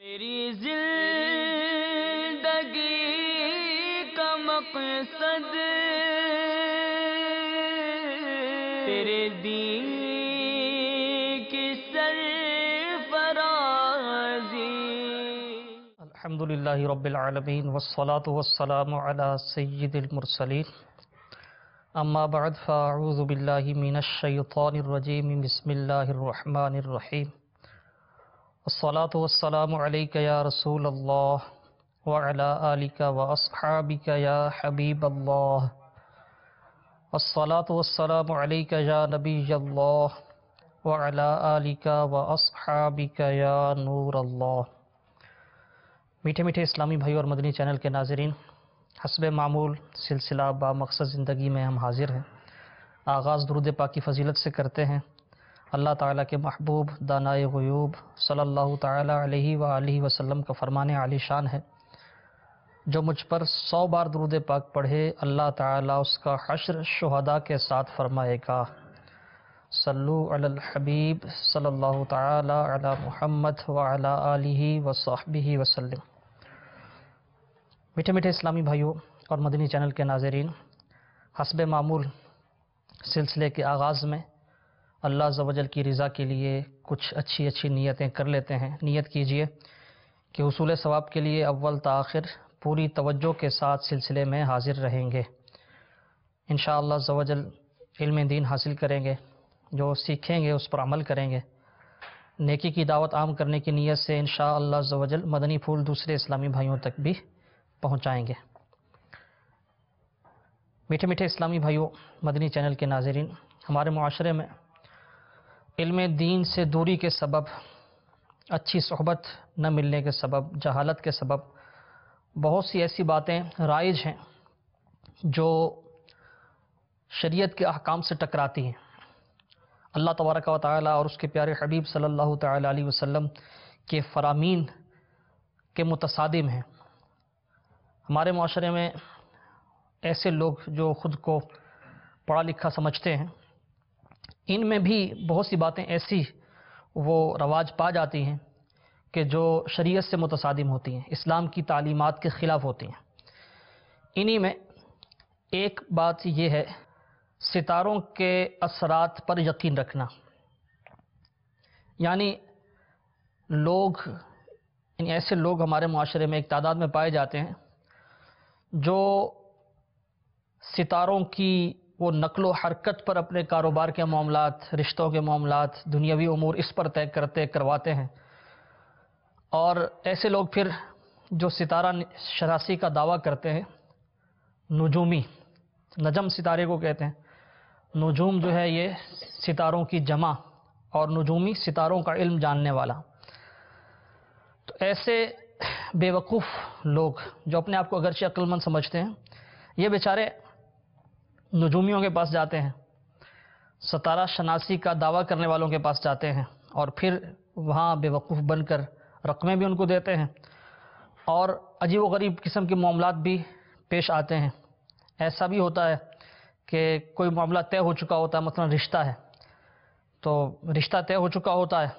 میری زندگی کا مقصد تیرے دین کی سرفرازی۔ الحمدللہ رب العالمین والصلاة والسلام علی سید المرسلین، اما بعد فاعوذ باللہ من الشیطان الرجیم، بسم اللہ الرحمن الرحیم۔ الصلاة والسلام علیک یا رسول اللہ وعلی آلک واصحابک یا حبیب اللہ۔ الصلاة والسلام علیک یا نبی اللہ وعلی آلک واصحابک یا نور اللہ۔ میٹھے میٹھے اسلامی بھائی اور مدنی چینل کے ناظرین، حسب معمول سلسلہ با مقصد زندگی میں ہم حاضر ہیں۔ آغاز درود پاک کی فضیلت سے کرتے ہیں۔ اللہ تعالیٰ کے محبوب دانائے غیوب صلی اللہ تعالیٰ علیہ وآلہ وسلم کا فرمان عالی شان ہے، جو مجھ پر 100 بار درود پاک پڑھے اللہ تعالیٰ اس کا حشر شہداء کے ساتھ فرمائے گا۔ صلو علی الحبیب صلی اللہ تعالیٰ علی محمد وعلی آلہ وصحبہ وسلم۔ میٹھے میٹھے اسلامی بھائیوں اور مدنی چینل کے ناظرین، حسب معمول سلسلے کے آغاز میں اللہ عز و جل کی رضا کے لیے کچھ اچھی نیتیں کر لیتے ہیں۔ نیت کیجئے کہ حصول ثواب کے لیے اول تا آخر پوری توجہ کے ساتھ سلسلے میں حاضر رہیں گے۔ انشاءاللہ عز و جل علم دین حاصل کریں گے، جو سیکھیں گے اس پر عمل کریں گے، نیکی کی دعوت عام کرنے کی نیت سے انشاءاللہ عز و جل مدنی پھول دوسرے اسلامی بھائیوں تک بھی پہنچائیں گے۔ میٹھے میٹھے اسلامی بھائیوں، مدنی چینل کے ناظرین، ہمارے معاشرے میں علم دین سے دوری کے سبب، اچھی صحبت نہ ملنے کے سبب، جہالت کے سبب بہت سی ایسی باتیں رائج ہیں جو شریعت کے احکام سے ٹکراتی ہیں، اللہ تبارک و تعالیٰ اور اس کے پیارے حبیب صلی اللہ تعالیٰ علیہ وسلم کے فرامین کے متصادم ہیں۔ ہمارے معاشرے میں ایسے لوگ جو خود کو پڑھا لکھا سمجھتے ہیں، ان میں بھی بہت سی باتیں ایسی وہ رواج پا جاتی ہیں کہ جو شریعت سے متصادم ہوتی ہیں، اسلام کی تعلیمات کے خلاف ہوتی ہیں۔ انہی میں ایک بات یہ ہے، ستاروں کے اثرات پر یقین رکھنا۔ یعنی ایسے لوگ ہمارے معاشرے میں ایک تعداد میں پائے جاتے ہیں جو ستاروں کی وہ نقل و حرکت پر اپنے کاروبار کے معاملات، رشتوں کے معاملات، دنیاوی امور اس پر طے کرواتے ہیں، اور ایسے لوگ پھر جو ستارہ شناسی کا دعویٰ کرتے ہیں، نجومی، نجم ستارے کو کہتے ہیں، نجوم جو ہے یہ ستاروں کی جمع، اور نجومی ستاروں کا علم جاننے والا۔ تو ایسے بے وقوف لوگ جو اپنے آپ کو اگرچہ عقل مند سمجھتے ہیں، یہ بیچارے نجومیوں کے پاس جاتے ہیں، ستارہ شناسی کا دعویٰ کرنے والوں کے پاس جاتے ہیں، اور پھر وہاں بے وقوف بن کر رقمیں بھی ان کو دیتے ہیں، اور عجیب و غریب قسم کے معاملات بھی پیش آتے ہیں۔ ایسا بھی ہوتا ہے کہ کوئی معاملہ طے ہو چکا ہوتا ہے، مثلا رشتہ ہے، تو رشتہ طے ہو چکا ہوتا ہے،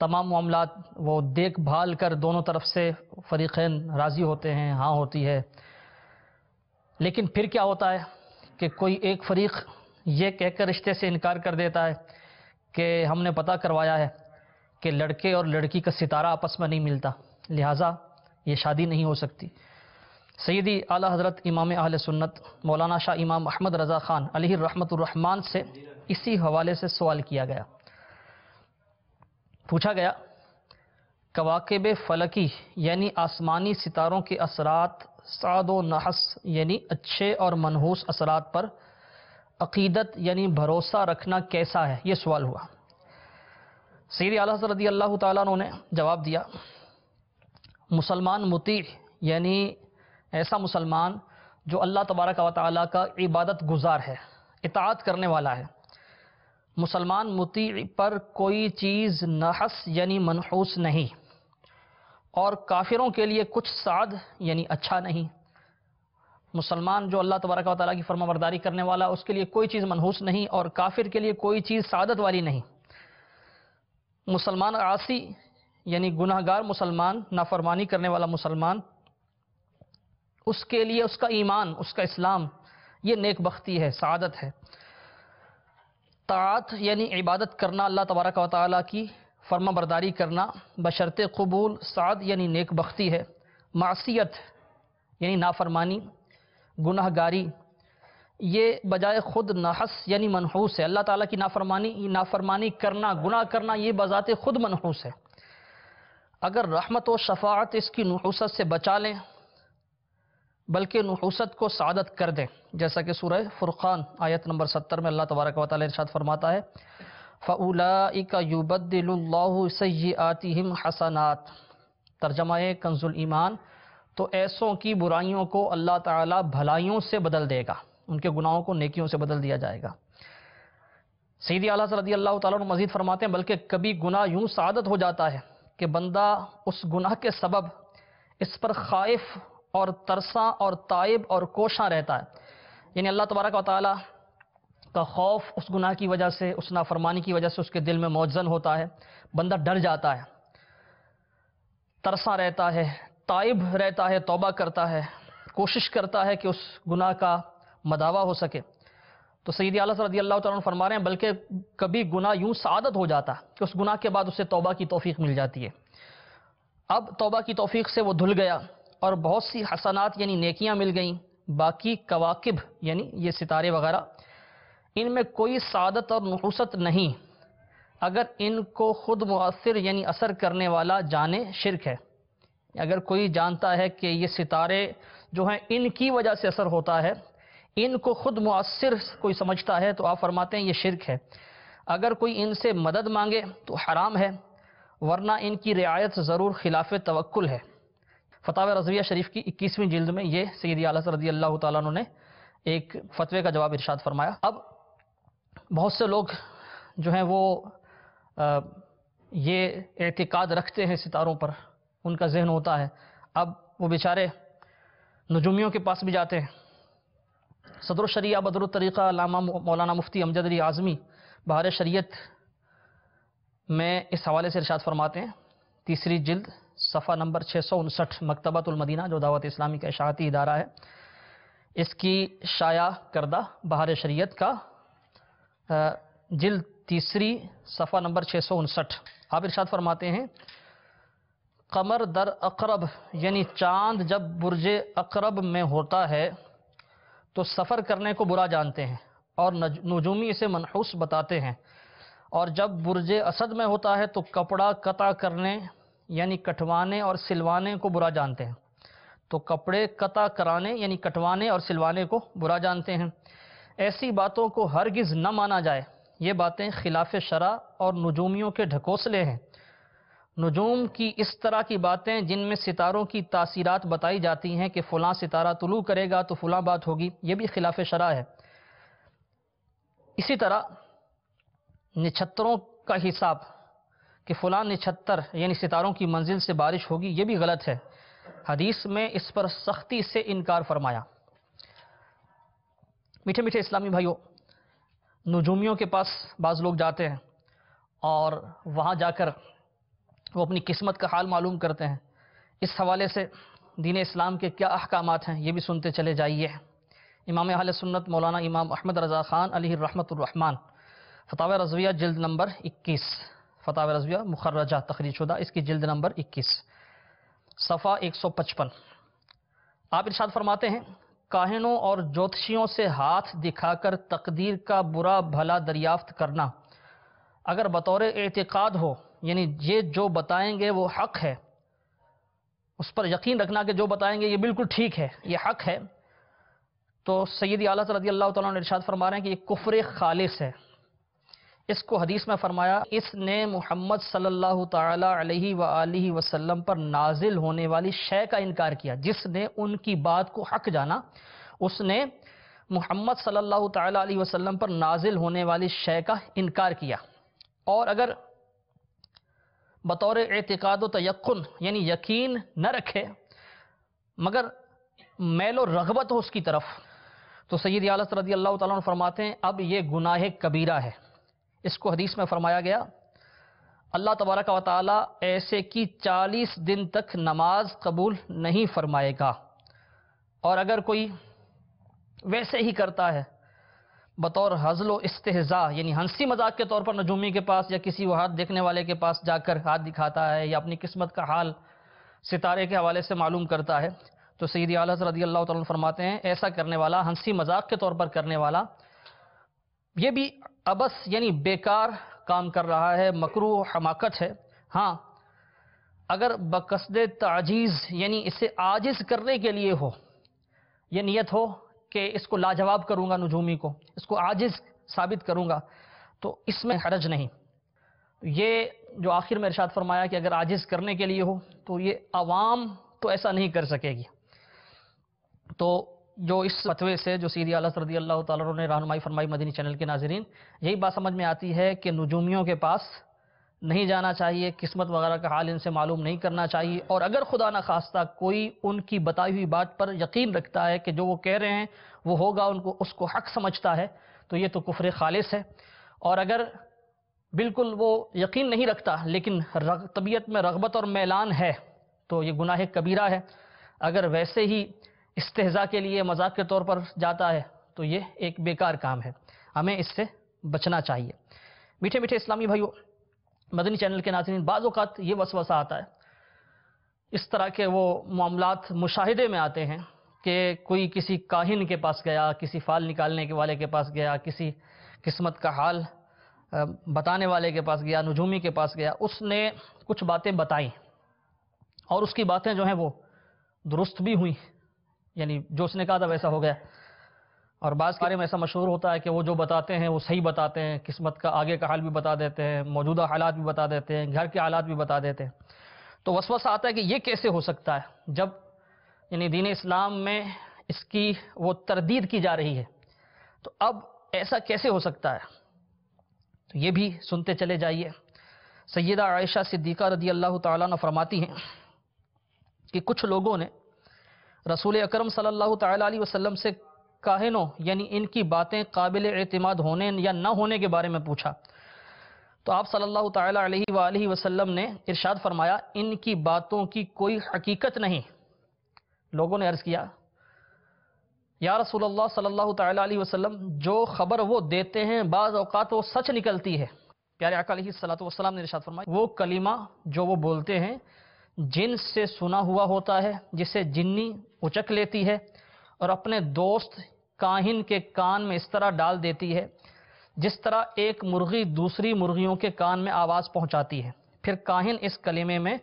تمام معاملات وہ دیکھ بھال کر دونوں طرف سے فریقین راضی ہوتے ہیں، ہاں ہوتی ہے، لیکن پھر کیا ہوتا ہے کہ کوئی ایک فریق یہ کہہ کر رشتے سے انکار کر دیتا ہے کہ ہم نے پتہ کروایا ہے کہ لڑکے اور لڑکی کا ستارہ آپس میں نہیں ملتا، لہٰذا یہ شادی نہیں ہو سکتی۔ سیدی اعلیٰ حضرت امام اہل سنت مولانا شاہ امام احمد رضا خان علیہ الرحمۃ الرحمن سے اسی حوالے سے سوال کیا گیا، پوچھا گیا کواکب فلکی یعنی آسمانی ستاروں کے اثرات سعد و نحس یعنی اچھے اور منحوس اثرات پر عقیدت یعنی بھروسہ رکھنا کیسا ہے، یہ سوال ہوا۔ سیدی اعلیٰ حضرت رضی اللہ تعالیٰ عنہ نے جواب دیا، مسلمان مطیع یعنی ایسا مسلمان جو اللہ تبارک و تعالیٰ کا عبادت گزار ہے، اطاعت کرنے والا ہے۔ مسلمان مطیع پر کوئی چیز نحس یعنی منحوس نہیں، اور کافروں کے لیے کچھ سعد یعنی اچھا نہیں۔ مسلمان جو اللہ تبارک و تعالیٰ کی فرما برداری کرنے والا، اس کے لیے کوئی چیز منحوس نہیں، اور کافر کے لیے کوئی چیز سعادت والی نہیں۔ مسلمان عاصی یعنی گناہ گار مسلمان، نافرمانی کرنے والا مسلمان، اس کے لیے اس کا ایمان، اس کا اسلام، یہ نیک بختی ہے، سعادت ہے۔ طاعت یعنی عبادت کرنا اللہ تبارک و تعالیٰ کی، فرما برداری کرنا بشرط قبول، سعد یعنی نیک بختی ہے۔ معصیت یعنی نافرمانی، گناہ گاری، یہ بجائے خود نحس یعنی منحوس ہے۔ اللہ تعالیٰ کی نافرمانی کرنا، گناہ کرنا، یہ بذات خود منحوس ہے۔ اگر رحمت و شفاعت اس کی نحوست سے بچا لیں بلکہ نحوست کو سعادت کر دیں، جیسا کہ سورہ فرقان آیت نمبر 70 میں اللہ تبارک و تعالیٰ ارشاد فرماتا ہے فَأُولَئِكَ يُبَدِّلُ اللَّهُ سَيِّئَاتِهِمْ حَسَنَات، ترجمہ کنز الایمان، تو ایسوں کی برائیوں کو اللہ تعالیٰ بھلائیوں سے بدل دے گا، ان کے گناہوں کو نیکیوں سے بدل دیا جائے گا۔ سیدی اعلیٰ رضی اللہ تعالیٰ عنہ مزید فرماتے ہیں بلکہ کبھی گناہ یوں سعادت ہو جاتا ہے کہ بندہ اس گناہ کے سبب اس پر خائف اور ترساں اور تائب اور کوشاں رہتا ہے، یعنی اللہ تبارک و تعالیٰ کا خوف اس گناہ کی وجہ سے، اس نافرمانی کی وجہ سے اس کے دل میں موجزن ہوتا ہے، بندہ ڈر جاتا ہے، ترساں رہتا ہے، تائب رہتا ہے، توبہ کرتا ہے، کوشش کرتا ہے کہ اس گناہ کا مداوع ہو سکے۔ تو سیدی اعلیٰ رضی اللہ تعالیٰ عنہ فرما رہے ہیں بلکہ کبھی گناہ یوں سعادت ہو جاتا کہ اس گناہ کے بعد اسے توبہ کی توفیق مل جاتی ہے۔ اب توبہ کی توفیق سے وہ دھل گیا اور بہت سی حسنات یعنی نیکیاں مل گئیں، باقی کواکب یعنی یہ ستارے وغیرہ، ان میں کوئی سعادت اور نحوست نہیں اگر ان کو خود مؤثر یعنی اثر کرنے والا جانے شرک ہے۔ اگر کوئی جانتا ہے کہ یہ ستارے جو ہیں ان کی وجہ سے اثر ہوتا ہے، ان کو خود مؤثر کوئی سمجھتا ہے، تو آپ فرماتے ہیں یہ شرک ہے۔ اگر کوئی ان سے مدد مانگے تو حرام ہے، ورنہ ان کی رعایت ضرور خلاف توکل ہے۔ فتاوی رضویہ شریف کی 21ویں جلد میں یہ سیدی اعلیٰ رضی اللہ تعالیٰ عنہ نے ایک فتوے کا جواب ارشاد فرمایا۔ اب بہت سے لوگ جو ہیں وہ یہ اعتقاد رکھتے ہیں ستاروں پر، ان کا ذہن ہوتا ہے، اب وہ بیچارے نجومیوں کے پاس بھی جاتے ہیں۔ صدر الشریعہ بدر الطریقہ علامہ مولانا مفتی امجد علی اعظمی بہار شریعت میں اس حوالے سے ارشاد فرماتے ہیں، 3 جلد صفحہ نمبر 659، مکتبۃ المدینہ جو دعوت اسلامی کا اشاعتی ادارہ ہے، اس کی شائع کردہ بہار شریعت کا جلد 3 صفحہ نمبر 659، آپ ارشاد فرماتے ہیں قمر در اقرب یعنی چاند جب برج اقرب میں ہوتا ہے تو سفر کرنے کو برا جانتے ہیں اور نجومی اسے منحوس بتاتے ہیں، اور جب برج اسد میں ہوتا ہے تو کپڑا قطع کرنے یعنی کٹوانے اور سلوانے کو برا جانتے ہیں، تو کپڑے قطع کرانے یعنی کٹوانے اور سلوانے کو برا جانتے ہیں۔ ایسی باتوں کو ہرگز نہ مانا جائے، یہ باتیں خلاف شرع اور نجومیوں کے ڈھکوسلے ہیں۔ نجوم کی اس طرح کی باتیں جن میں ستاروں کی تاثیرات بتائی جاتی ہیں کہ فلاں ستارہ طلوع کرے گا تو فلاں بات ہوگی، یہ بھی خلاف شرع ہے۔ اسی طرح نچھتروں کا حساب کہ فلاں نچھتر یعنی ستاروں کی منزل سے بارش ہوگی، یہ بھی غلط ہے، حدیث میں اس پر سختی سے انکار فرمایا۔ میٹھے میٹھے اسلامی بھائیوں، نجومیوں کے پاس بعض لوگ جاتے ہیں اور وہاں جا کر وہ اپنی قسمت کا حال معلوم کرتے ہیں۔ اس حوالے سے دین اسلام کے کیا احکامات ہیں یہ بھی سنتے چلے جائیے۔ امام اہل سنت مولانا امام احمد رضا خان علیہ الرحمۃ الرحمن، فتاوی رضویہ جلد نمبر 21، فتاوی رضویہ مخرجہ تخریج شدہ، اس کی جلد نمبر 21 صفحہ 155، آپ ارشاد فرماتے ہیں کاہنوں اور جوتشیوں سے ہاتھ دکھا کر تقدیر کا برا بھلا دریافت کرنا اگر بطور اعتقاد ہو، یعنی یہ جو بتائیں گے وہ حق ہے، اس پر یقین رکھنا کہ جو بتائیں گے یہ بالکل ٹھیک ہے، یہ حق ہے، تو سیدی اعلیٰ رضی اللہ تعالیٰ نے ارشاد فرما رہے ہیں کہ یہ کفر خالص ہے۔ اس کو حدیث میں فرمایا اس نے محمد صلی اللہ تعالی علیہ وآلہ وسلم پر نازل ہونے والی شے کا انکار کیا۔ جس نے ان کی بات کو حق جانا، اس نے محمد صلی اللہ تعالی علیہ وسلم پر نازل ہونے والی شے کا انکار کیا، اور اگر بطور اعتقاد و تیقن یعنی یقین نہ رکھے مگر میل و رغبت ہو اس کی طرف، تو سیدی اعلیٰ رضی اللہ تعالیٰ عنہ فرماتے ہیں اب یہ گناہ کبیرہ ہے۔ اس کو حدیث میں فرمایا گیا اللہ تبارک و تعالیٰ ایسے کی 40 دن تک نماز قبول نہیں فرمائے گا۔ اور اگر کوئی ویسے ہی کرتا ہے بطور ہزل و استہزاء، یعنی ہنسی مذاق کے طور پر نجومی کے پاس یا کسی وہ ہاتھ دیکھنے والے کے پاس جا کر ہاتھ دکھاتا ہے یا اپنی قسمت کا حال ستارے کے حوالے سے معلوم کرتا ہے، تو سیدی اعلیٰ حضرت رضی اللہ تعالیٰ عنہ فرماتے ہیں ایسا کرنے والا، ہنسی مذاق کے طور پر کرنے والا، یہ بھی عبث یعنی بیکار کام کر رہا ہے، مکروہ حماقت ہے۔ ہاں اگر بقصد تعجیز یعنی اسے عاجز کرنے کے لیے ہو، یہ نیت ہو کہ اس کو لاجواب کروں گا، نجومی کو اس کو عاجز ثابت کروں گا، تو اس میں حرج نہیں۔ یہ جو آخر میں ارشاد فرمایا کہ اگر عاجز کرنے کے لیے ہو تو یہ عوام تو ایسا نہیں کر سکے گی۔ تو جو اس فتوے سے جو سیدی اعلیٰ رضی اللہ تعالیٰ عنہ نے رہنمائی فرمائی مدنی چینل کے ناظرین، یہی بات سمجھ میں آتی ہے کہ نجومیوں کے پاس نہیں جانا چاہیے، قسمت وغیرہ کا حال ان سے معلوم نہیں کرنا چاہیے، اور اگر خدا نخواستہ کوئی ان کی بتائی ہوئی بات پر یقین رکھتا ہے کہ جو وہ کہہ رہے ہیں وہ ہوگا، اس کو حق سمجھتا ہے، تو یہ تو کفر خالص ہے۔ اور اگر بالکل وہ یقین نہیں رکھتا لیکن طبیعت میں رغبت اور میلان ہے تو یہ گناہ کبیرہ ہے۔ اگر ویسے ہی استہزاء کے لیے مذاق کے طور پر جاتا ہے تو یہ ایک بیکار کام ہے، ہمیں اس سے بچنا چاہیے۔ میٹھے میٹھے اسلامی بھائیو، مدنی چینل کے ناظرین، بعض اوقات یہ وسوسہ آتا ہے، اس طرح کے وہ معاملات مشاہدے میں آتے ہیں کہ کوئی کسی کاہن کے پاس گیا، کسی فال نکالنے کے والے کے پاس گیا، کسی قسمت کا حال بتانے والے کے پاس گیا، نجومی کے پاس گیا، اس نے کچھ باتیں بتائیں اور اس کی باتیں جو ہیں وہ درست بھی ہوئیں، یعنی جو اس نے کہا تھا ویسا ہو گیا۔ اور بعض بارے میں ایسا مشہور ہوتا ہے کہ وہ جو بتاتے ہیں وہ صحیح بتاتے ہیں، قسمت کا آگے کا حال بھی بتا دیتے ہیں، موجودہ حالات بھی بتا دیتے ہیں، گھر کے حالات بھی بتا دیتے ہیں۔ تو وسوسہ آتا ہے کہ یہ کیسے ہو سکتا ہے جب یعنی دین اسلام میں اس کی وہ تردید کی جا رہی ہے، تو اب ایسا کیسے ہو سکتا ہے؟ تو یہ بھی سنتے چلے جائیے۔ سیدہ عائشہ صدیقہ رضی اللہ تعالیٰ عنہ فرماتی ہیں کہ کچھ لوگوں نے رسول اکرم صلی اللہ تعالیٰ علیہ وسلم سے کاہنوں یعنی ان کی باتیں قابل اعتماد ہونے یا نہ ہونے کے بارے میں پوچھا، تو آپ صلی اللہ تعالیٰ علیہ وآلہ وسلم نے ارشاد فرمایا ان کی باتوں کی کوئی حقیقت نہیں۔ لوگوں نے عرض کیا یا رسول اللہ صلی اللہ تعالیٰ علیہ وسلم، جو خبر وہ دیتے ہیں بعض اوقات وہ سچ نکلتی ہے۔ پیارے آقا علیہ الصلوۃ والسلام نے ارشاد فرمایا وہ کلمہ جو وہ بولتے ہیں جن سے سنا ہوا ہوتا ہے، جسے جنی اچک لیتی ہے اور اپنے دوست کاہن کے کان میں اس طرح ڈال دیتی ہے جس طرح ایک مرغی دوسری مرغیوں کے کان میں آواز پہنچاتی ہے، پھر کاہن اس کلمے میں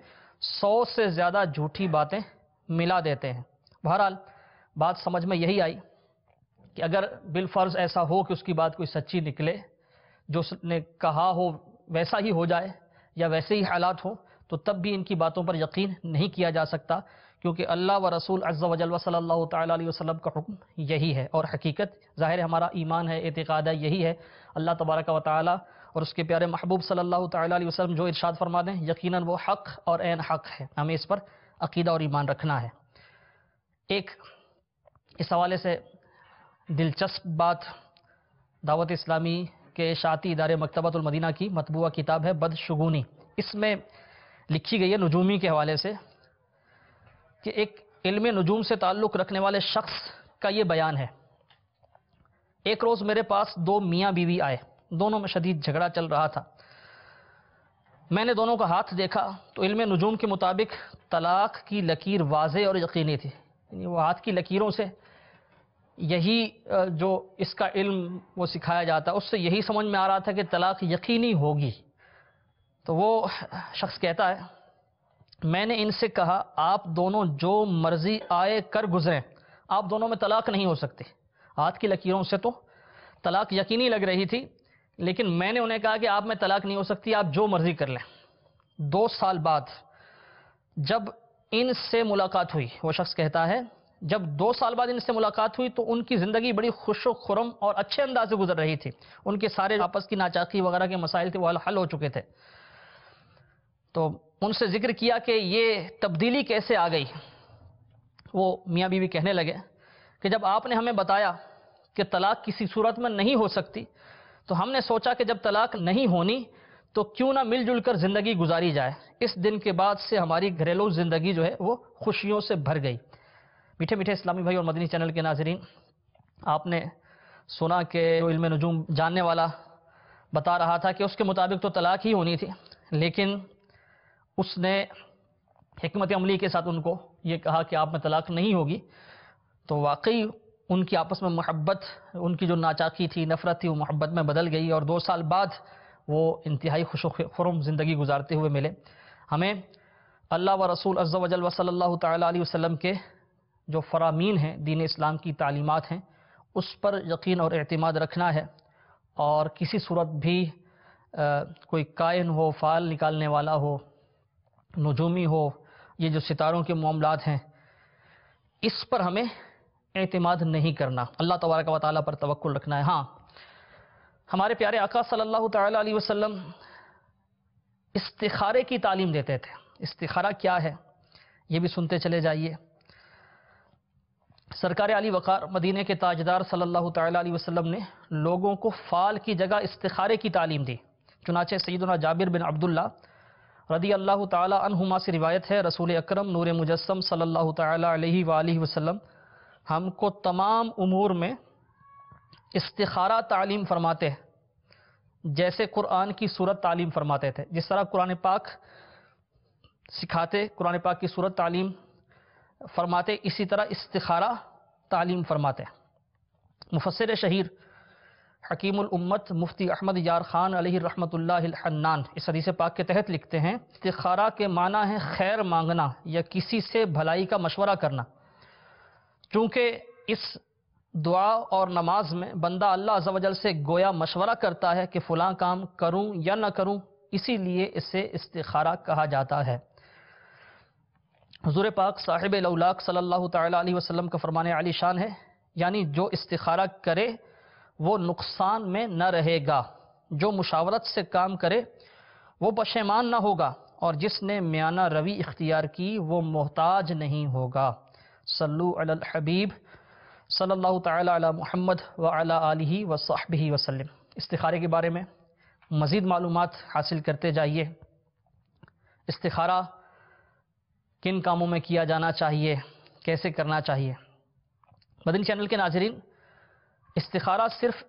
100 سے زیادہ جھوٹی باتیں ملا دیتے ہیں۔ بہرحال بات سمجھ میں یہی آئی کہ اگر بالفرض ایسا ہو کہ اس کی بات کوئی سچی نکلے، جو اس نے کہا ہو ویسا ہی ہو جائے یا ویسے ہی حالات ہو، تو تب بھی ان کی باتوں پر یقین نہیں کیا جا سکتا، کیونکہ اللہ و رسول عز و جل و صلی اللہ تعالیٰ علیہ وسلم کا حکم یہی ہے، اور حقیقت ظاہر ہمارا ایمان ہے، اعتقاد ہے، یہی ہے۔ اللہ تبارک و تعالیٰ اور اس کے پیارے محبوب صلی اللہ تعالیٰ علیہ وسلم جو ارشاد فرما دیں یقیناً وہ حق اور عین حق ہے، ہمیں اس پر عقیدہ اور ایمان رکھنا ہے۔ ایک اس حوالے سے دلچسپ بات، دعوت اسلامی کے اشاعتی ادارے مکتبۃ المدینہ کی مطبوعہ کتاب ہے بدشگونی، اس میں لکھی گئی ہے نجومی کے حوالے سے کہ ایک علم نجوم سے تعلق رکھنے والے شخص کا یہ بیان ہے۔ ایک روز میرے پاس 2 میاں بیوی آئے، دونوں میں شدید جھگڑا چل رہا تھا۔ میں نے دونوں کا ہاتھ دیکھا تو علم نجوم کے مطابق طلاق کی لکیر واضح اور یقینی تھی، یعنی وہ ہاتھ کی لکیروں سے یہی جو اس کا علم وہ سکھایا جاتا ہے اس سے یہی سمجھ میں آ رہا تھا کہ طلاق یقینی ہوگی۔ تو وہ شخص کہتا ہے میں نے ان سے کہا آپ دونوں جو مرضی آئے کر گزریں، آپ دونوں میں طلاق نہیں ہو سکتی۔ ہاتھ کی لکیروں سے تو طلاق یقینی لگ رہی تھی، لیکن میں نے انہیں کہا کہ آپ میں طلاق نہیں ہو سکتی، آپ جو مرضی کر لیں۔ 2 سال بعد جب ان سے ملاقات ہوئی، وہ شخص کہتا ہے جب 2 سال بعد ان سے ملاقات ہوئی تو ان کی زندگی بڑی خوش و خرم اور اچھے انداز سے گزر رہی تھی، ان کے سارے آپس کی ناچاقی وغیرہ کے مسائل تھے وہ حل ہو چکے تھے۔ تو ان سے ذکر کیا کہ یہ تبدیلی کیسے آ گئی۔ وہ میاں بیوی کہنے لگے کہ جب آپ نے ہمیں بتایا کہ طلاق کسی صورت میں نہیں ہو سکتی تو ہم نے سوچا کہ جب طلاق نہیں ہونی تو کیوں نہ مل جل کر زندگی گزاری جائے۔ اس دن کے بعد سے ہماری گھریلو زندگی جو ہے وہ خوشیوں سے بھر گئی۔ میٹھے میٹھے اسلامی بھائی اور مدنی چینل کے ناظرین، آپ نے سنا کہ علم نجوم جاننے والا بتا رہا تھا کہ اس کے مطابق تو طلاق ہی ہونی تھی، لیکن اس نے حکمت عملی کے ساتھ ان کو یہ کہا کہ آپ میں طلاق نہیں ہوگی، تو واقعی ان کی آپس میں محبت، ان کی جو ناچاقی تھی، نفرت تھی، وہ محبت میں بدل گئی، اور 2 سال بعد وہ انتہائی خوش و خرم زندگی گزارتے ہوئے ملے۔ ہمیں اللہ و رسول عز و جل و صلی اللہ تعالیٰ علیہ وسلم کے جو فرامین ہیں، دین اسلام کی تعلیمات ہیں، اس پر یقین اور اعتماد رکھنا ہے، اور کسی صورت بھی کوئی کائن ہو، فال نکالنے والا ہو، نجومی ہو، یہ جو ستاروں کے معاملات ہیں، اس پر ہمیں اعتماد نہیں کرنا، اللہ تبارک و تعالیٰ پر توکل رکھنا ہے۔ ہاں، ہمارے پیارے آقا صلی اللہ تعالیٰ علیہ وسلم استخارے کی تعلیم دیتے تھے۔ استخارہ کیا ہے یہ بھی سنتے چلے جائیے۔ سرکار علی وقار مدینے کے تاجدار صلی اللہ تعالیٰ علیہ وسلم نے لوگوں کو فال کی جگہ استخارے کی تعلیم دی۔ چنانچہ سیدنا جابر بن عبداللہ رضی اللہ تعالیٰ عنہما سے روایت ہے، رسول اکرم نور مجسم صلی اللہ تعالیٰ علیہ وآلہ وسلم ہم کو تمام امور میں استخارہ تعلیم فرماتے ہیں، جیسے قرآن کی سورت تعلیم فرماتے تھے۔ جس طرح قرآن پاک سکھاتے، قرآن پاک کی سورت تعلیم فرماتے، اسی طرح استخارہ تعلیم فرماتے۔ مفسر شہیر حکیم الامت مفتی احمد یار خان علیہ رحمۃ اللہ الحنان اس حدیث پاک کے تحت لکھتے ہیں، استخارہ کے معنی ہے خیر مانگنا یا کسی سے بھلائی کا مشورہ کرنا۔ چونکہ اس دعا اور نماز میں بندہ اللہ عز و جل سے گویا مشورہ کرتا ہے کہ فلاں کام کروں یا نہ کروں، اسی لیے اسے استخارہ کہا جاتا ہے۔ حضور پاک صاحب الاولاق صلی اللہ تعالیٰ علیہ وسلم کا فرمان عالی شان ہے، یعنی جو استخارہ کرے وہ نقصان میں نہ رہے گا، جو مشاورت سے کام کرے وہ پشیمان نہ ہوگا، اور جس نے میانہ روی اختیار کی وہ محتاج نہیں ہوگا۔ صلو علی الحبیب صلی اللہ تعالیٰ علی محمد وعلی آلہ وصحبہ وسلم۔ استخارے کے بارے میں مزید معلومات حاصل کرتے جائیے۔ استخارہ کن کاموں میں کیا جانا چاہیے، کیسے کرنا چاہیے؟ مدنی چینل کے ناظرین، استخارہ صرف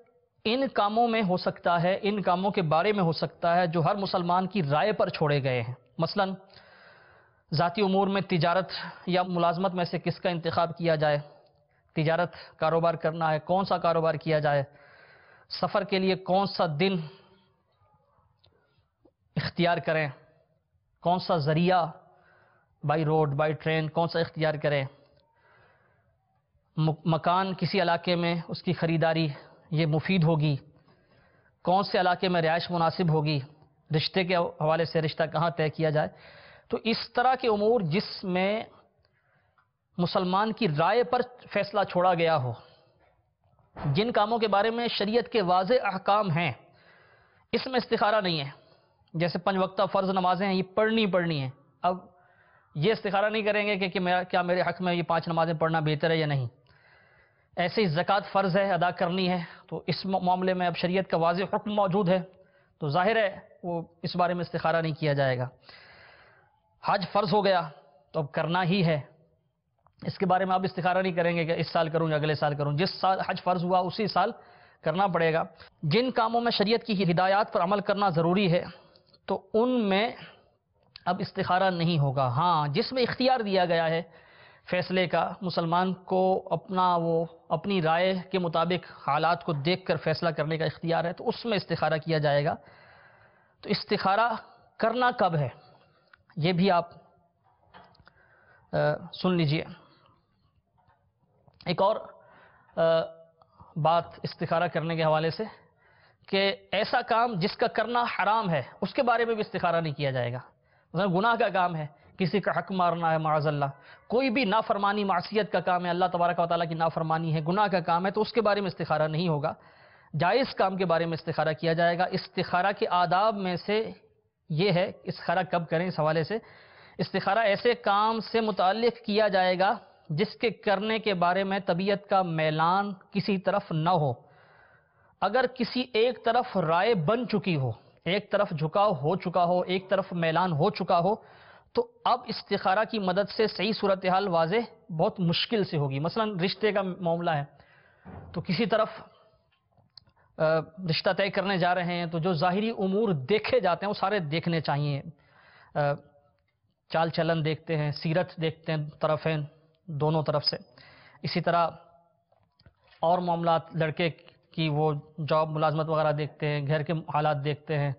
ان کاموں میں ہو سکتا ہے، ان کاموں کے بارے میں ہو سکتا ہے جو ہر مسلمان کی رائے پر چھوڑے گئے ہیں۔ مثلا ذاتی امور میں تجارت یا ملازمت میں سے کس کا انتخاب کیا جائے، تجارت کاروبار کرنا ہے، کون سا کاروبار کیا جائے، سفر کے لیے کون سا دن اختیار کریں، کون سا ذریعہ بائی روڈ بائی ٹرین کون سا اختیار کریں، مکان کسی علاقے میں اس کی خریداری یہ مفید ہوگی، کون سے علاقے میں رہائش مناسب ہوگی، رشتے کے حوالے سے رشتہ کہاں طے کیا جائے۔ تو اس طرح کے امور جس میں مسلمان کی رائے پر فیصلہ چھوڑا گیا ہو، جن کاموں کے بارے میں شریعت کے واضح احکام ہیں، اس میں استخارہ نہیں ہے۔ جیسے 5 وقتہ فرض نمازیں ہیں، یہ پڑھنی ہیں، اب یہ استخارہ نہیں کریں گے کہ کیا میرے حق میں یہ 5 نمازیں پڑھنا بہتر ہے یا نہیں۔ ایسے ہی زکوٰۃ فرض ہے، ادا کرنی ہے، تو اس معاملے میں اب شریعت کا واضح حکم موجود ہے، تو ظاہر ہے وہ اس بارے میں استخارہ نہیں کیا جائے گا۔ حج فرض ہو گیا تو اب کرنا ہی ہے، اس کے بارے میں اب استخارہ نہیں کریں گے کہ اس سال کروں یا اگلے سال کروں، جس سال حج فرض ہوا اسی سال کرنا پڑے گا۔ جن کاموں میں شریعت کی ہدایات پر عمل کرنا ضروری ہے تو ان میں اب استخارہ نہیں ہوگا۔ ہاں، جس میں اختیار دیا گیا ہے فیصلے کا، مسلمان کو اپنی رائے کے مطابق حالات کو دیکھ کر فیصلہ کرنے کا اختیار ہے، تو اس میں استخارہ کیا جائے گا۔ تو استخارہ کرنا کب ہے یہ بھی آپ سن لیجئے۔ ایک اور بات استخارہ کرنے کے حوالے سے کہ ایسا کام جس کا کرنا حرام ہے اس کے بارے میں بھی استخارہ نہیں کیا جائے گا۔ مثلا گناہ کا کام ہے، کسی کا حق مارنا ہے معاذ اللہ، کوئی بھی نافرمانی معصیت کا کام ہے، اللہ تبارک و تعالیٰ کی نافرمانی ہے، گناہ کا کام ہے، تو اس کے بارے میں استخارہ نہیں ہوگا۔ جائز کام کے بارے میں استخارہ کیا جائے گا۔ استخارہ کے آداب میں سے یہ ہے، استخارہ کب کریں اس حوالے سے، استخارہ ایسے کام سے متعلق کیا جائے گا جس کے کرنے کے بارے میں طبیعت کا میلان کسی طرف نہ ہو۔ اگر کسی ایک طرف رائے بن چکی ہو، ایک طرف جھکاؤ ہو چکا ہو، ایک طرف میلان ہو چکا ہو، تو اب استخارہ کی مدد سے صحیح صورتحال واضح بہت مشکل سے ہوگی۔ مثلا رشتے کا معاملہ ہے تو کسی طرف رشتہ طے کرنے جا رہے ہیں تو جو ظاہری امور دیکھے جاتے ہیں وہ سارے دیکھنے چاہیے، چال چلن دیکھتے ہیں، سیرت دیکھتے ہیں طرفین دونوں طرف سے۔ اسی طرح اور معاملات، لڑکے کی وہ جاب ملازمت وغیرہ دیکھتے ہیں، گھر کے حالات دیکھتے ہیں،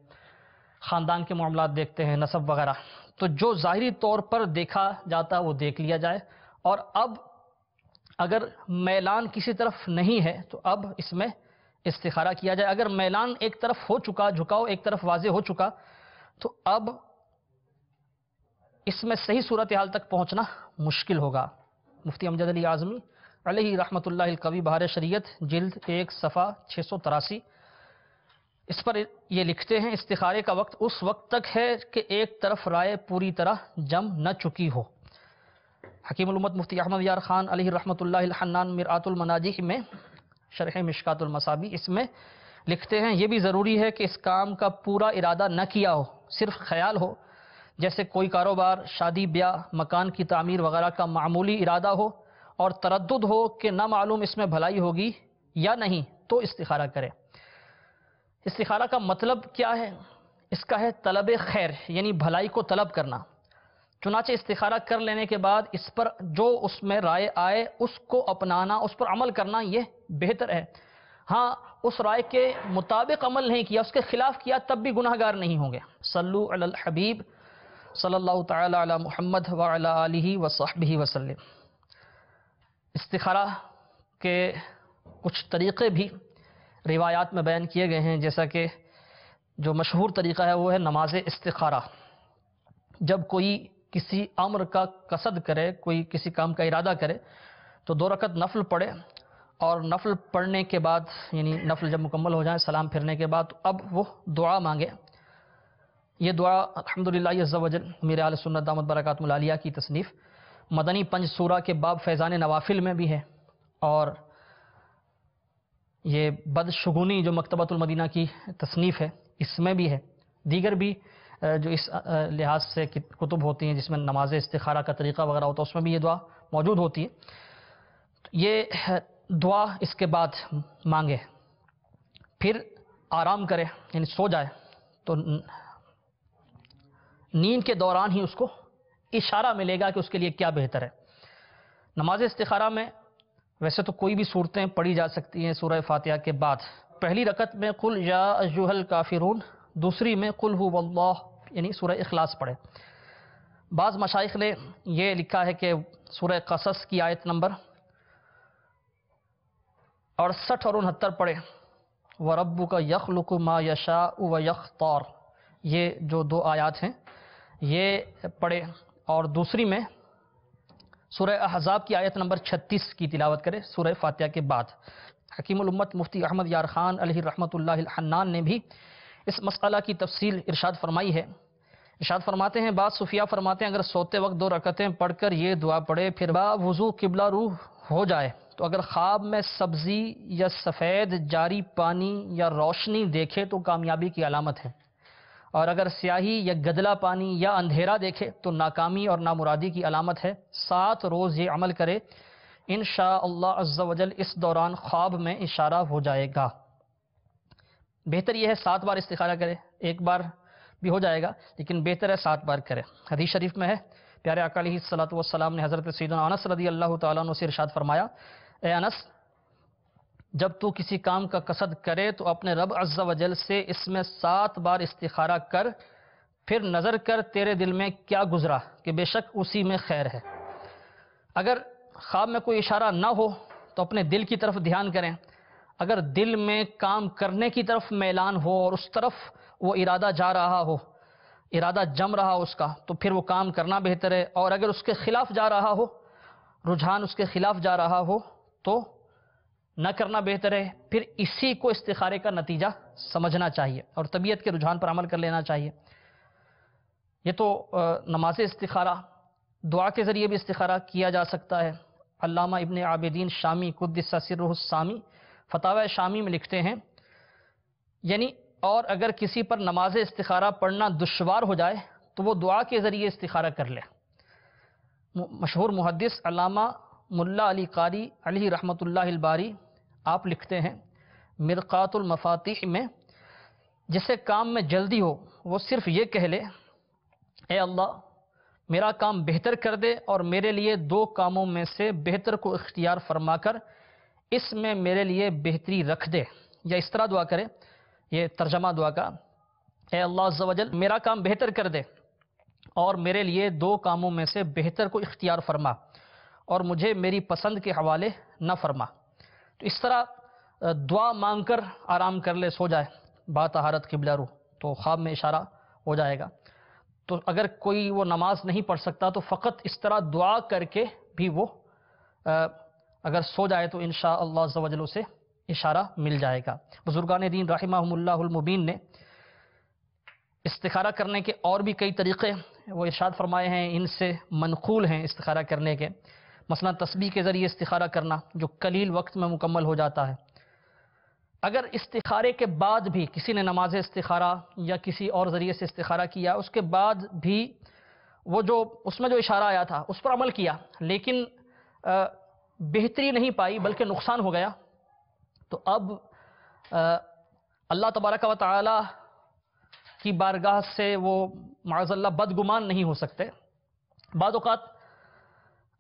خاندان کے معاملات دیکھتے ہیں، نسب وغیرہ۔ تو جو ظاہری طور پر دیکھا جاتا ہے وہ دیکھ لیا جائے، اور اب اگر میلان کسی طرف نہیں ہے تو اب اس میں استخارہ کیا جائے۔ اگر میلان ایک طرف ہو چکا، جھکاؤ ایک طرف واضح ہو چکا، تو اب اس میں صحیح صورتحال تک پہنچنا مشکل ہوگا۔ مفتی امجد علی اعظمی علیہ رحمۃ اللہ القوی بہار شریعت جلد 1 صفحہ 683، اس پر یہ لکھتے ہیں استخارے کا وقت اس وقت تک ہے کہ ایک طرف رائے پوری طرح جم نہ چکی ہو۔ حکیم الامت مفتی احمد یار خان علیہ رحمۃ اللہ الحنان مرآت المناجح میں شرح مشکات المصابیح اس میں لکھتے ہیں یہ بھی ضروری ہے کہ اس کام کا پورا ارادہ نہ کیا ہو، صرف خیال ہو، جیسے کوئی کاروبار، شادی بیاہ، مکان کی تعمیر وغیرہ کا معمولی ارادہ ہو اور تردد ہو کہ نہ معلوم اس میں بھلائی ہوگی یا نہیں تو استخارہ کرے۔ استخارہ کا مطلب کیا ہے؟ اس کا ہے طلب خیر، یعنی بھلائی کو طلب کرنا۔ چنانچہ استخارہ کر لینے کے بعد اس پر جو اس میں رائے آئے اس کو اپنانا، اس پر عمل کرنا یہ بہتر ہے۔ ہاں، اس رائے کے مطابق عمل نہیں کیا، اس کے خلاف کیا، تب بھی گناہ گار نہیں ہوں گے۔ صلو علی الحبیب صلی اللہ تعالی علی محمد وعلی آلہ وصحبہ وسلم۔ استخارہ کے کچھ طریقے بھی روایات میں بیان کیے گئے ہیں، جیسا کہ جو مشہور طریقہ ہے وہ ہے نماز استخارہ۔ جب کوئی کسی امر کا قصد کرے، کوئی کسی کام کا ارادہ کرے تو 2 رکعت نفل پڑھے، اور نفل پڑھنے کے بعد یعنی نفل جب مکمل ہو جائے سلام پھرنے کے بعد اب وہ دعا مانگے۔ یہ دعا الحمدللہ عز و جل میرے اہل سنت دامت برکاتہم العالیہ کی تصنیف مدنی 5 سورہ کے باب فیضان نوافل میں بھی ہے، اور یہ بدشگونی جو مکتبۃ المدینہ کی تصنیف ہے اس میں بھی ہے، دیگر بھی جو اس لحاظ سے کتب ہوتی ہیں جس میں نماز استخارہ کا طریقہ وغیرہ ہوتا ہے اس میں بھی یہ دعا موجود ہوتی ہے۔ یہ دعا اس کے بعد مانگے، پھر آرام کرے یعنی سو جائے، تو نیند کے دوران ہی اس کو اشارہ ملے گا کہ اس کے لیے کیا بہتر ہے۔ نماز استخارہ میں ویسے تو کوئی بھی صورتیں پڑھی جا سکتی ہیں سورہ فاتحہ کے بعد۔ پہلی رکعت میں قل یا ایھا الکافرون، دوسری میں قل ھو اللہ یعنی سورہ اخلاص پڑھے۔ بعض مشائخ نے یہ لکھا ہے کہ سورہ قصص کی آیت نمبر 68 اور 69 پڑھے، وَرَبُّكَ يَخْلُقُ مَا يَشَاءُ وَيَخْتَارُ، یہ جو 2 آیات ہیں یہ پڑھے، اور دوسری میں سورہ احزاب کی آیت نمبر 36 کی تلاوت کرے سورہ فاتحہ کے بعد۔ حکیم الامت مفتی احمد یار خان علیہ رحمۃ اللہ الحنان نے بھی اس مسئلہ کی تفصیل ارشاد فرمائی ہے۔ ارشاد فرماتے ہیں بعض صوفیاء فرماتے ہیں اگر سوتے وقت 2 رکعتیں پڑھ کر یہ دعا پڑھے پھر با وضو قبلہ رو ہو جائے تو اگر خواب میں سبزی یا سفید جاری پانی یا روشنی دیکھے تو کامیابی کی علامت ہے، اور اگر سیاہی یا گدلا پانی یا اندھیرا دیکھے تو ناکامی اور نامرادی کی علامت ہے۔ 7 روز یہ عمل کرے، انشاءاللہ عز و جل اس دوران خواب میں اشارہ ہو جائے گا۔ بہتر یہ ہے 7 بار استخارہ کرے، 1 بار بھی ہو جائے گا لیکن بہتر ہے 7 بار کرے۔ حدیث شریف میں ہے پیارے آقا علیہ الصلوۃ والسلام نے حضرت سیدنا انس رضی اللہ تعالیٰ عنہ سے ارشاد فرمایا، اے انس، جب تو کسی کام کا قصد کرے تو اپنے رب عز و جل سے اس میں 7 بار استخارہ کر، پھر نظر کر تیرے دل میں کیا گزرا کہ بے شک اسی میں خیر ہے۔ اگر خواب میں کوئی اشارہ نہ ہو تو اپنے دل کی طرف دھیان کریں، اگر دل میں کام کرنے کی طرف میلان ہو اور اس طرف وہ ارادہ جا رہا ہو، ارادہ جم رہا ہو اس کا، تو پھر وہ کام کرنا بہتر ہے، اور اگر اس کے خلاف جا رہا ہو، رجحان اس کے خلاف جا رہا ہو تو نہ کرنا بہتر ہے۔ پھر اسی کو استخارے کا نتیجہ سمجھنا چاہیے اور طبیعت کے رجحان پر عمل کر لینا چاہیے۔ یہ تو نماز استخارہ، دعا کے ذریعے بھی استخارہ کیا جا سکتا ہے۔ علامہ ابن عابدین شامی قدس سرہ السامی فتاوی شامی میں لکھتے ہیں، یعنی اور اگر کسی پر نماز استخارہ پڑھنا دشوار ہو جائے تو وہ دعا کے ذریعے استخارہ کر لے۔ مشہور محدث علامہ ملا علی قاری علیہ رحمۃ اللہ الباری آپ لکھتے ہیں مرقات المفاتیح میں، جسے کام میں جلدی ہو وہ صرف یہ کہہ لے، اے اللہ میرا کام بہتر کر دے اور میرے لیے دو کاموں میں سے بہتر کو اختیار فرما کر اس میں میرے لیے بہتری رکھ دے، یا اس طرح دعا کرے، یہ ترجمہ دعا کا، اے اللہ عز و جل میرا کام بہتر کر دے اور میرے لیے دو کاموں میں سے بہتر کو اختیار فرما اور مجھے میری پسند کے حوالے نہ فرما۔ تو اس طرح دعا مانگ کر آرام کر لے، سو جائے، با طہارت قبلہ رو، تو خواب میں اشارہ ہو جائے گا۔ تو اگر کوئی وہ نماز نہیں پڑھ سکتا تو فقط اس طرح دعا کر کے بھی وہ اگر سو جائے تو انشاءاللہ عز و جل اسے اشارہ مل جائے گا۔ بزرگان دین رحمہم اللہ المبین نے استخارہ کرنے کے اور بھی کئی طریقے وہ ارشاد فرمائے ہیں، ان سے منقول ہیں استخارہ کرنے کے، مثلا تسبیح کے ذریعے استخارہ کرنا جو قلیل وقت میں مکمل ہو جاتا ہے۔ اگر استخارے کے بعد بھی کسی نے نماز استخارہ یا کسی اور ذریعے سے استخارہ کیا، اس کے بعد بھی وہ جو اس میں جو اشارہ آیا تھا اس پر عمل کیا لیکن بہتری نہیں پائی بلکہ نقصان ہو گیا، تو اب اللہ تبارک و تعالی کی بارگاہ سے وہ معاذ اللہ بدگمان نہیں ہو سکتے۔ بعض اوقات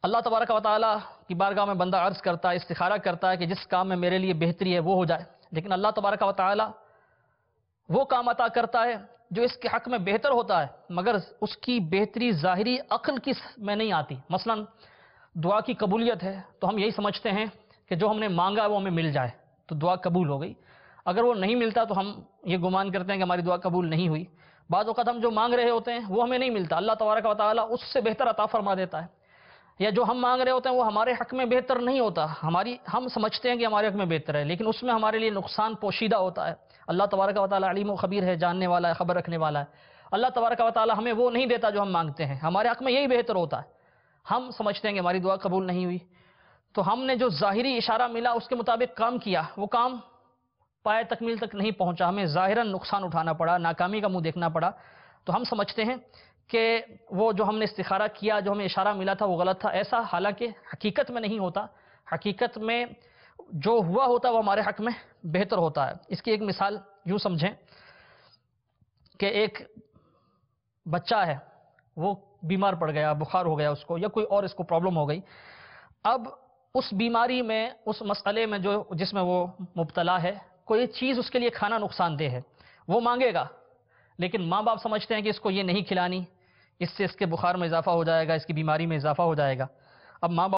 اللہ تبارک و تعالی کی بارگاہ میں بندہ عرض کرتا ہے، استخارہ کرتا ہے کہ جس کام میں میرے لیے بہتری ہے وہ ہو جائے، لیکن اللہ تبارک و تعالی وہ کام عطا کرتا ہے جو اس کے حق میں بہتر ہوتا ہے، مگر اس کی بہتری ظاہری عقل کی میں نہیں آتی۔ مثلا دعا کی قبولیت ہے تو ہم یہی سمجھتے ہیں کہ جو ہم نے مانگا ہے وہ ہمیں مل جائے تو دعا قبول ہو گئی، اگر وہ نہیں ملتا تو ہم یہ گمان کرتے ہیں کہ ہماری دعا قبول نہیں ہوئی۔ بعض اوقات ہم جو مانگ رہے ہوتے ہیں وہ ہمیں نہیں ملتا، اللہ تبارک و تعالی اس سے بہتر عطا فرما دیتا ہے، یا جو ہم مانگ رہے ہوتے ہیں وہ ہمارے حق میں بہتر نہیں ہوتا، ہم سمجھتے ہیں کہ ہمارے حق میں بہتر ہے لیکن اس میں ہمارے لیے نقصان پوشیدہ ہوتا ہے۔ اللہ تبارک و تعالی علیم و خبیر ہے، جاننے والا ہے، خبر رکھنے والا ہے۔ اللہ تبارک و تعالی ہمیں وہ نہیں دیتا جو ہم مانگتے ہیں، ہمارے حق میں یہی بہتر ہوتا ہے، ہم سمجھتے ہیں کہ ہماری دعا قبول نہیں ہوئی، تو ہم نے جو ظاہری اشارہ ملا اس کے مطابق کام کیا، وہ کام پائے تکمیل تک نہیں پہنچا، ہمیں ظاہراً نقصان اٹھانا پڑا، ناکامی کا منہ دیکھنا پڑا، تو ہم سمجھتے ہیں کہ وہ جو ہم نے استخارہ کیا، جو ہمیں اشارہ ملا تھا وہ غلط تھا، ایسا حالانکہ حقیقت میں نہیں ہوتا۔ حقیقت میں جو ہوا ہوتا وہ ہمارے حق میں بہتر ہوتا ہے۔ اس کی ایک مثال یوں سمجھیں کہ ایک بچہ ہے، وہ بیمار پڑ گیا، بخار ہو گیا اس کو، یا کوئی اور اس کو پرابلم ہو گئی، اب اس بیماری میں، اس مسئلے میں جس میں وہ مبتلا ہے، کوئی چیز اس کے لیے کھانا نقصان دہ ہے، وہ مانگے گا لیکن ماں باپ سمجھتے ہیں کہ اس کو یہ نہیں کھلانی، اس سے اس کے بخار میں اضافہ ہو جائے گا، اس کی بیماری میں اضافہ ہو جائے گا۔ اب ماں باپ